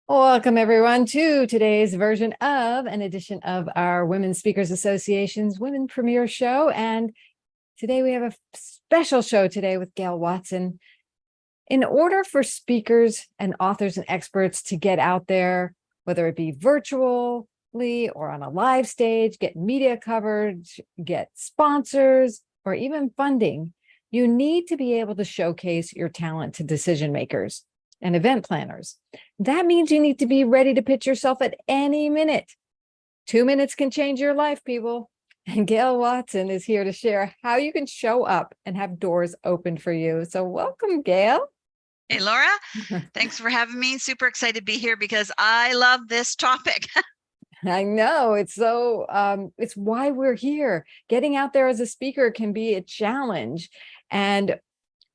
Welcome, everyone, to today's version of an edition of our Women Speakers Association's Women Premier Show. And today we have a special show today with Gail Watson. In order for speakers and authors and experts to get out there, whether it be virtually or on a live stage, get media coverage, get sponsors, or even funding, you need to be able to showcase your talent to decision makers and event planners. That means you need to be ready to pitch yourself at any minute. 2 minutes can change your life, people. And Gail Watson is here to share how you can show up and have doors open for you. So welcome, Gail. Hey, Laura, thanks for having me. Super excited to be here because I love this topic. I know it's it's why we're here. Getting out there as a speaker can be a challenge. And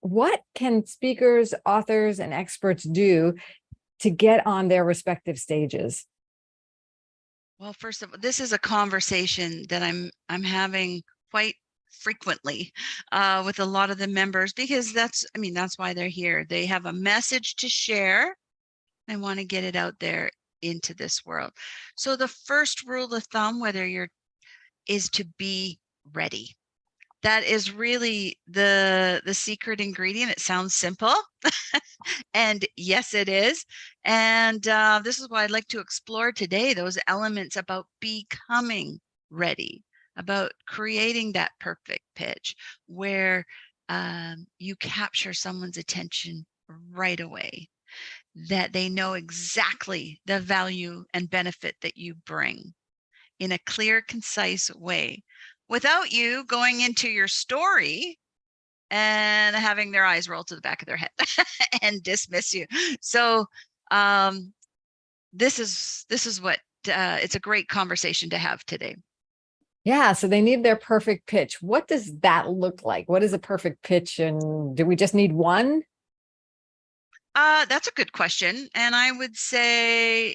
what can speakers, authors, and experts do to get on their respective stages? Well, first of all, this is a conversation that I'm having quite frequently with a lot of the members because that's why they're here. They have a message to share. They want to get it out there into this world. So the first rule of thumb, is to be ready. That is really the secret ingredient. It sounds simple, and yes, it is. And this is what I'd like to explore today, those elements about becoming ready, about creating that perfect pitch where you capture someone's attention right away, that they know exactly the value and benefit that you bring in a clear, concise way without you going into your story and having their eyes roll to the back of their head and dismiss you. So this is what it's a great conversation to have today. Yeah, so they need their perfect pitch. What does that look like? What is a perfect pitch? And do we just need one? That's a good question. And I would say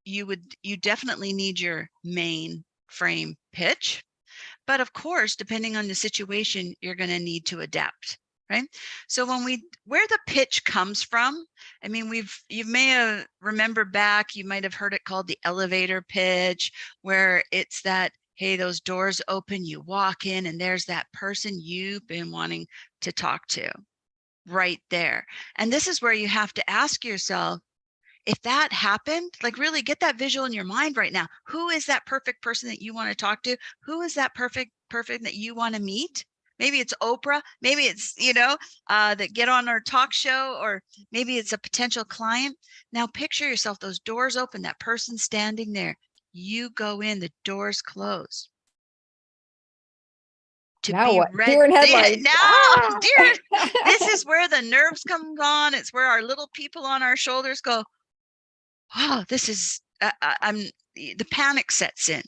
you definitely need your main frame pitch. But of course, depending on the situation, you're going to need to adapt, right? So where the pitch comes from, you may have remembered back, you might have heard it called the elevator pitch, where it's that, hey, those doors open, you walk in, and there's that person you've been wanting to talk to right there. And this is where you have to ask yourself, if that happened, like really get that visual in your mind right now. Who is that perfect person that you want to talk to? Who is that perfect that you want to meet? Maybe it's Oprah. Maybe it's, that get on our talk show, or maybe it's a potential client. Now picture yourself, those doors open, that person standing there. You go in, the doors close. To Now be what? ready. Deer in headlights. Now, dear, this is where the nerves come on. It's where our little people on our shoulders go, oh, this is, the panic sets in.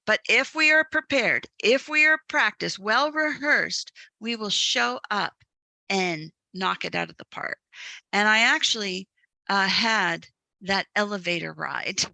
But if we are prepared, if we are practiced, well rehearsed, we will show up and knock it out of the park. And I actually had that elevator ride.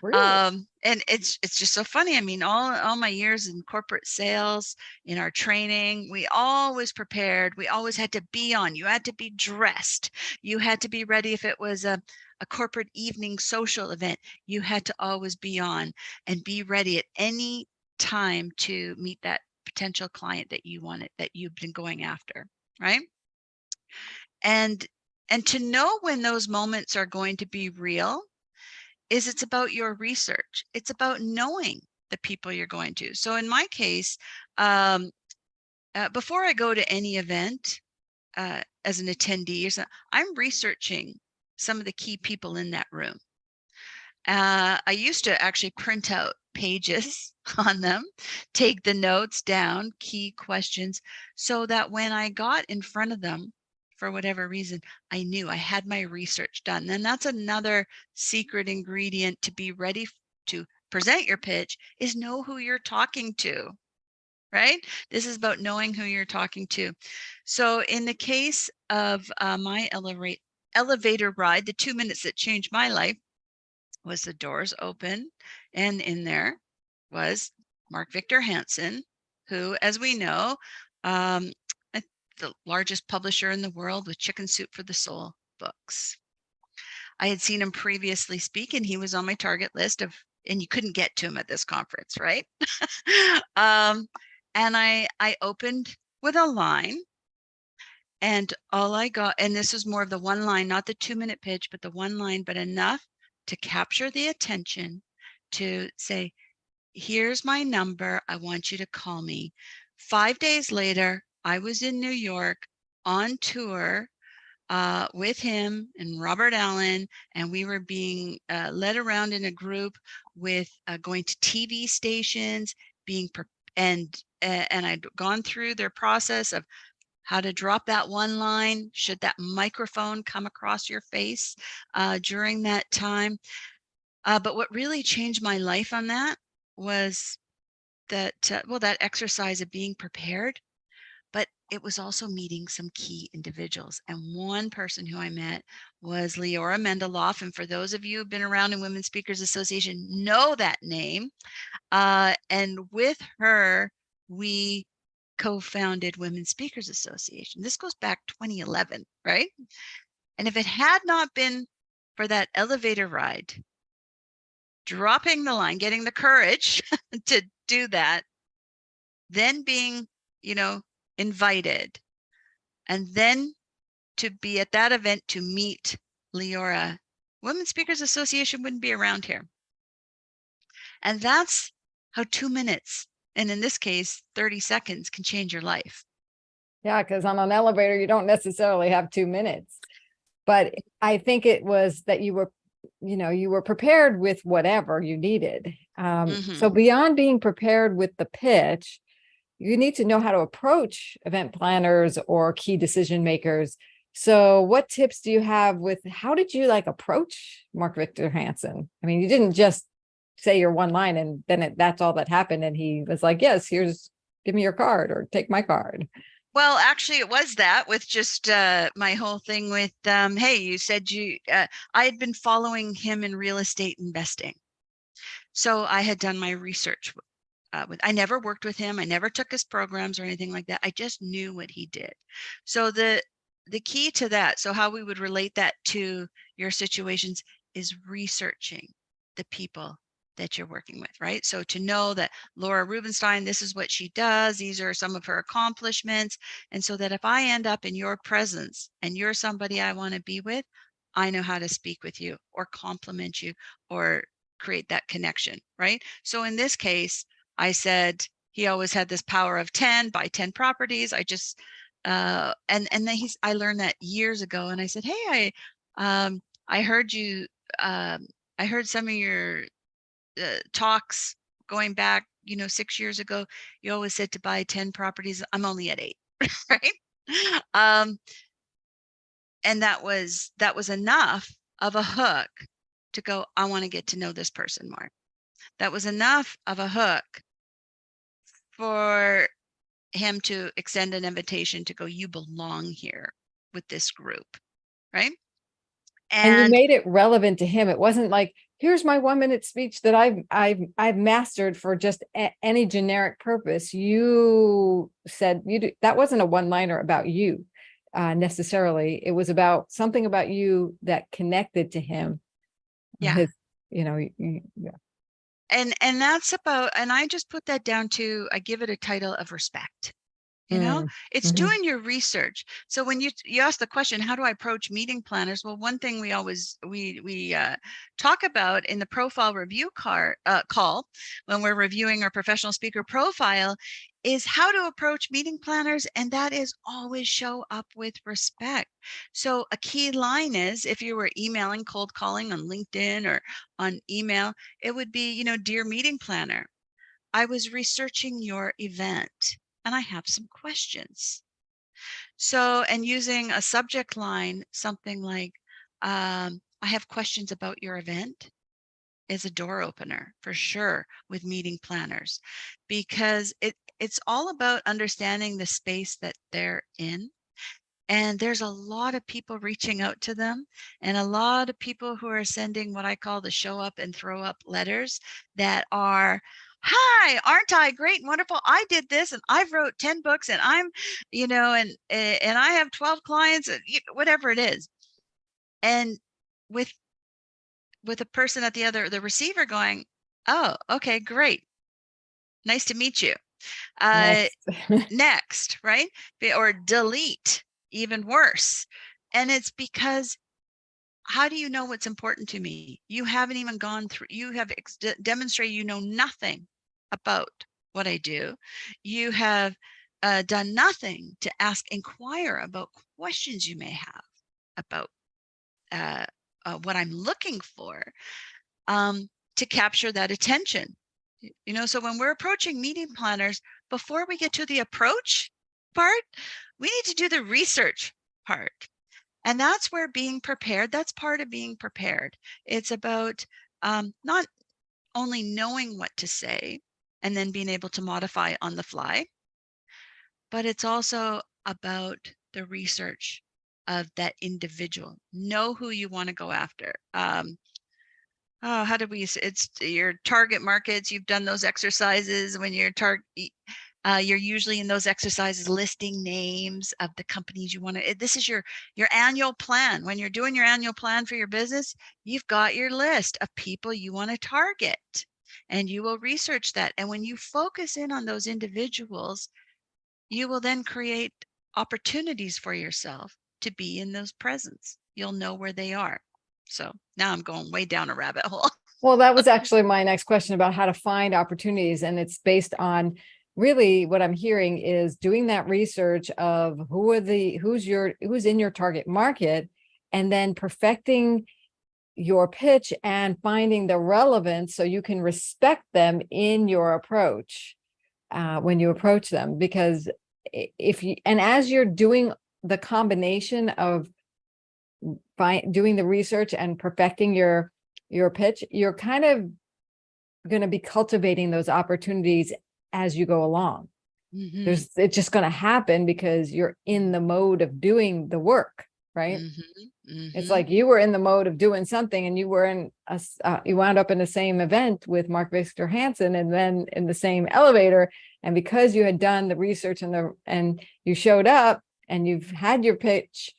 Really? And it's just so funny. All my years in corporate sales, in our training, we always prepared. We always had to be on. You had to be dressed. You had to be ready if it was a corporate evening social event. You had to always be on and be ready at any time to meet that potential client that you've been going after, right? And to know when those moments are going to be real it's about your research. It's about knowing the people you're going to. So in my case, before I go to any event as an attendee, I'm researching some of the key people in that room. I used to actually print out pages on them, take the notes down, key questions, so that when I got in front of them, for whatever reason, I knew I had my research done. And that's another secret ingredient to be ready to present your pitch, is know who you're talking to, right? This is about knowing who you're talking to. So in the case of my elevator ride, the 2 minutes that changed my life was the doors open, and in there was Mark Victor Hansen, who, as we know, the largest publisher in the world with Chicken Soup for the Soul books. I had seen him previously speak, and he was on my target list of, and you couldn't get to him at this conference, right? And I opened with a line, and all I got, and this was more of the one line, not the 2-minute pitch, but the one line, but enough to capture the attention to say, here's my number. I want you to call me. 5 days later, I was in New York on tour with him and Robert Allen, and we were being led around in a group with going to TV stations, being and I'd gone through their process of how to drop that one line should that microphone come across your face during that time. But what really changed my life on that was that, well, that exercise of being prepared, but it was also meeting some key individuals. And one person who I met was Leora Mendeloff. And for those of you who've been around in Women Speakers Association, know that name. And with her, we co-founded Women Speakers Association. This goes back 2011, right? And if it had not been for that elevator ride, dropping the line, getting the courage to do that, then being, invited, and then to be at that event to meet Leora, Women Speakers Association wouldn't be around here. And that's how 2 minutes, and in this case, 30 seconds, can change your life. Yeah, because on an elevator, you don't necessarily have 2 minutes. But I think it was that you were prepared with whatever you needed. So beyond being prepared with the pitch, you need to know how to approach event planners or key decision makers. So what tips do you have with how did you approach Mark Victor Hansen? I mean, you didn't just say your one line and then that's all that happened. And he was like, yes, give me your card or take my card. Well, actually, it was that with just my whole thing with, hey, you said I had been following him in real estate investing. So I had done my research I never worked with him. I never took his programs or anything like that. I just knew what he did. So the key to that, so how we would relate that to your situations, is researching the people that you're working with, right? So to know that Laura Rubenstein, this is what she does, these are some of her accomplishments. And so that if I end up in your presence and you're somebody I want to be with, I know how to speak with you or compliment you or create that connection, right? So in this case, I said, he always had this power of 10, buy 10 properties. I just, and then I learned that years ago. And I said, hey, I heard you, I heard some of your talks going back, 6 years ago. You always said to buy 10 properties. I'm only at 8, right? And that was enough of a hook to go, I want to get to know this person more. That was enough of a hook for him to extend an invitation to go, you belong here with this group, right? And you made it relevant to him. It wasn't like, here's my 1-minute speech that I've mastered for just any generic purpose. You said that wasn't a one-liner about you necessarily. It was about something about you that connected to him. Yeah. Yeah. And that's about, and I just put that down to, I give it a title of respect. It's doing your research. So when you ask the question, how do I approach meeting planners? Well, one thing we always we talk about in the profile review call when we're reviewing our professional speaker profile is how to approach meeting planners, and that is always show up with respect. So a key line is, if you were emailing, cold calling on LinkedIn or on email, it would be, dear meeting planner, I was researching your event and I have some questions. So, and using a subject line, something like, I have questions about your event, is a door opener for sure with meeting planners, because it's all about understanding the space that they're in. And there's a lot of people reaching out to them, and a lot of people who are sending what I call the show up and throw up letters that are, hi, aren't I great and wonderful? I did this and I've wrote 10 books and I'm, and I have 12 clients, whatever it is. And with with a person at the receiver going, oh, okay, great. Nice to meet you. Next. Next, right? Or delete, even worse. And it's because how do you know what's important to me? You haven't even gone through, you have demonstrated you know nothing about what I do. You have done nothing to inquire about questions you may have about what I'm looking for, to capture that attention. You know, so when we're approaching meeting planners, before we get to the approach part, we need to do the research part. And that's where being prepared, that's part of being prepared. It's about not only knowing what to say and then being able to modify on the fly, but it's also about the research of that individual. Know who you want to go after. Oh, how did we say it's your target markets? You've done those exercises when you're you're usually in those exercises listing names of the companies you want to. This is your annual plan. When you're doing your annual plan for your business, you've got your list of people you want to target, and you will research that. And when you focus in on those individuals, you will then create opportunities for yourself to be in those presence. You'll know where they are. So now I'm going way down a rabbit hole. Well, that was actually my next question about how to find opportunities. And it's based on really what I'm hearing is doing that research of who's in your target market, and then perfecting your pitch and finding the relevance so you can respect them in your approach when you approach them. Because as you're doing the combination of doing the research and perfecting your pitch, you're kind of going to be cultivating those opportunities as you go along. Mm-hmm. It's just going to happen because you're in the mode of doing the work, right? Mm-hmm. Mm-hmm. It's like you were in the mode of doing something, and you were in you wound up in the same event with Mark Victor Hansen, and then in the same elevator. And because you had done the research and you showed up and you've had your pitch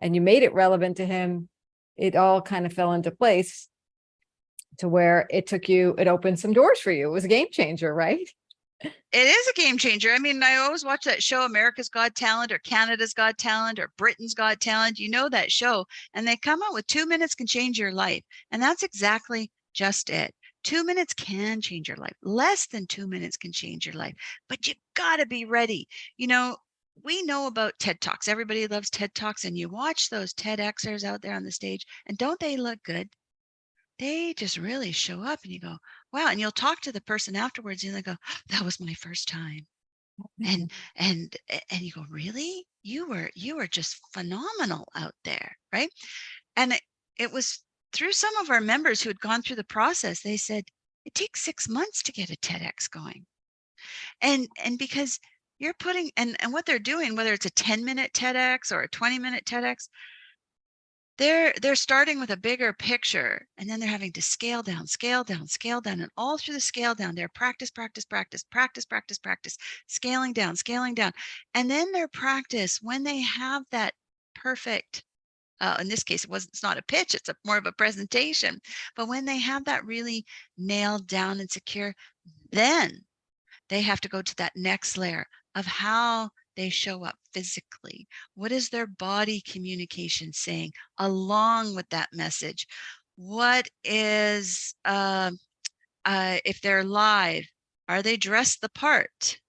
and you made it relevant to him, it all kind of fell into place to where it opened some doors for you. It was a game changer, right? It is a game changer. I mean, I always watch that show, America's Got Talent or Canada's Got Talent or Britain's Got Talent. You know that show, and they come out with 2 minutes can change your life. And that's exactly just it. 2 minutes can change your life. Less than 2 minutes can change your life, but you gotta be ready. You know, we know about TED Talks. Everybody loves TED Talks, and you watch those TEDxers out there on the stage, and don't they look good? They just really show up, and you go, wow. And you'll talk to the person afterwards, and they go, that was my first time. And you go, really? You were just phenomenal out there, right? And it was through some of our members who had gone through the process. They said it takes 6 months to get a TEDx going. And because you're putting and what they're doing, whether it's a 10-minute TEDx or a 20-minute TEDx, they're starting with a bigger picture, and then they're having to scale down, and all through the scale down, they're practice, scaling down, and then their practice, when they have that perfect, in this case, it's not a pitch, it's more of a presentation, but when they have that really nailed down and secure, then they have to go to that next layer of how they show up physically. What is their body communication saying along with that message? What is, if they're live, are they dressed the part?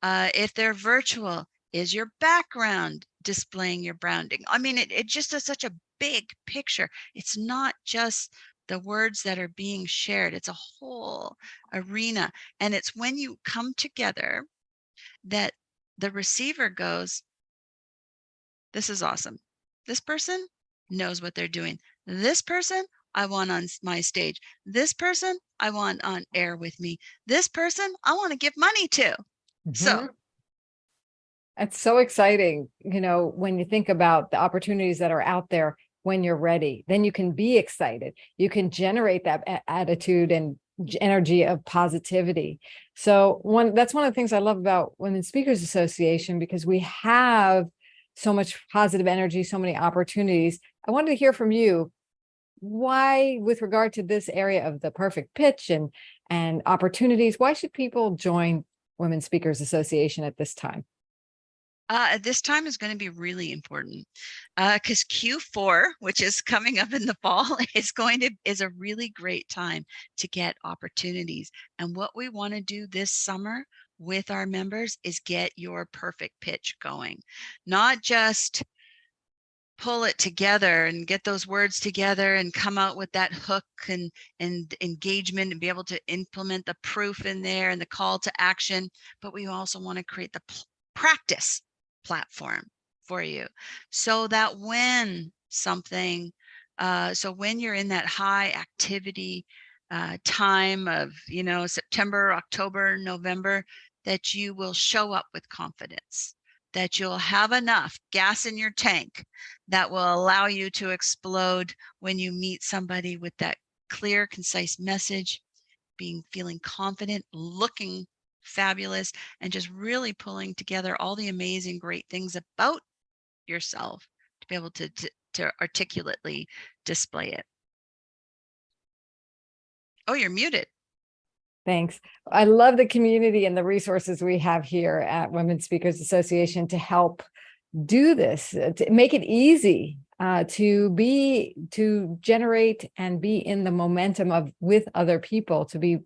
If they're virtual, is your background displaying your branding? I mean, it just is such a big picture. It's not just the words that are being shared. It's a whole arena. And it's when you come together that the receiver goes, this is awesome. This person knows what they're doing. This person I want on my stage. This person I want on air with me. This person I want to give money to. So it's so exciting, when you think about the opportunities that are out there. When you're ready, then you can be excited. You can generate that attitude and energy of positivity. So that's one of the things I love about Women Speakers Association, because we have so much positive energy, so many opportunities. I wanted to hear from you. why, with regard to this area of the perfect pitch and opportunities, why should people join Women Speakers Association at this time? This time is going to be really important because Q4, which is coming up in the fall, is a really great time to get opportunities. And what we want to do this summer with our members is get your perfect pitch going, not just pull it together and get those words together and come out with that hook and engagement and be able to implement the proof in there and the call to action. But we also want to create the practice platform for you so that when something so when you're in that high activity time of September, October, November, that you will show up with confidence, that you'll have enough gas in your tank that will allow you to explode when you meet somebody with that clear, concise message, feeling confident, looking fabulous, and just really pulling together all the amazing, great things about yourself to be able to articulately display it. Oh, you're muted. Thanks. I love the community and the resources we have here at Women Speakers Association to help do this, to make it easy to generate and be in the momentum of with other people, to be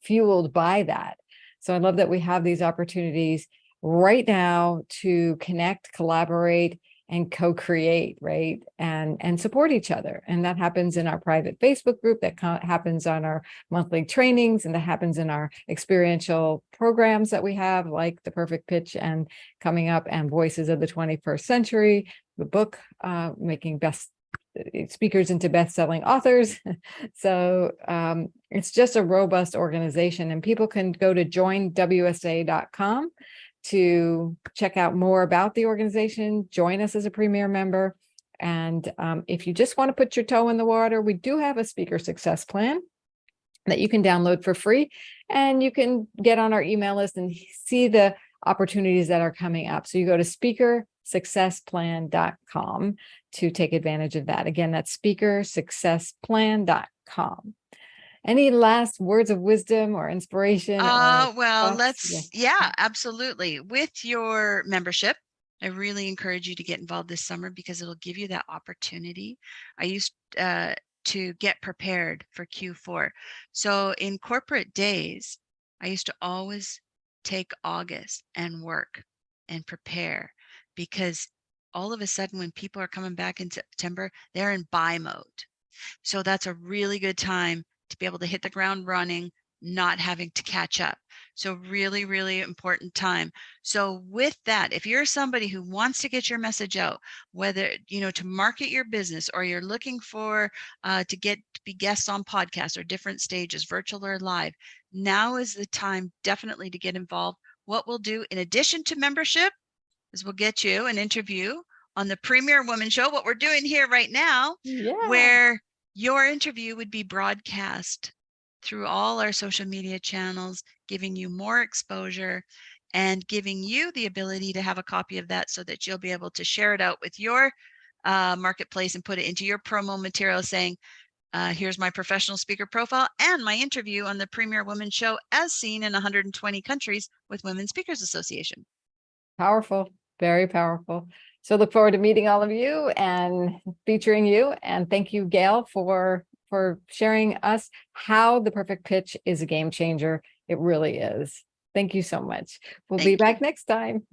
fueled by that. So I love that we have these opportunities right now to connect, collaborate, and co-create, right? And support each other. And that happens in our private Facebook group, that happens on our monthly trainings, and that happens in our experiential programs that we have, like The Perfect Pitch and coming up, and Voices of the 21st Century, the book, making best speakers into best-selling authors. So it's just a robust organization, and people can go to joinwsa.com to check out more about the organization, join us as a premier member. And if you just want to put your toe in the water, we do have a speaker success plan that you can download for free, and you can get on our email list and see the opportunities that are coming up. So you go to speakersuccessplan.com to take advantage of that. Again, that's speakersuccessplan.com. Any last words of wisdom or inspiration? Well, thoughts? yeah, absolutely. With your membership, I really encourage you to get involved this summer because it'll give you that opportunity. I used to get prepared for Q4. So in corporate days, I used to always take August and work and prepare, because all of a sudden when people are coming back in September, they're in buy mode. So that's a really good time to be able to hit the ground running, not having to catch up. So really, really important time. So with that, if you're somebody who wants to get your message out, whether, to market your business, or you're looking for to be guests on podcasts or different stages, virtual or live, now is the time definitely to get involved. What we'll do in addition to membership is we'll get you an interview on the Premier Woman Show, what we're doing here right now, where your interview would be broadcast through all our social media channels, giving you more exposure and giving you the ability to have a copy of that so that you'll be able to share it out with your marketplace and put it into your promo material saying, here's my professional speaker profile and my interview on the Premier Woman Show as seen in 120 countries with Women Speakers Association. Powerful, very powerful. So look forward to meeting all of you and featuring you. And thank you, Gail, for sharing us how the perfect pitch is a game changer. It really is. Thank you so much. We'll be back next time.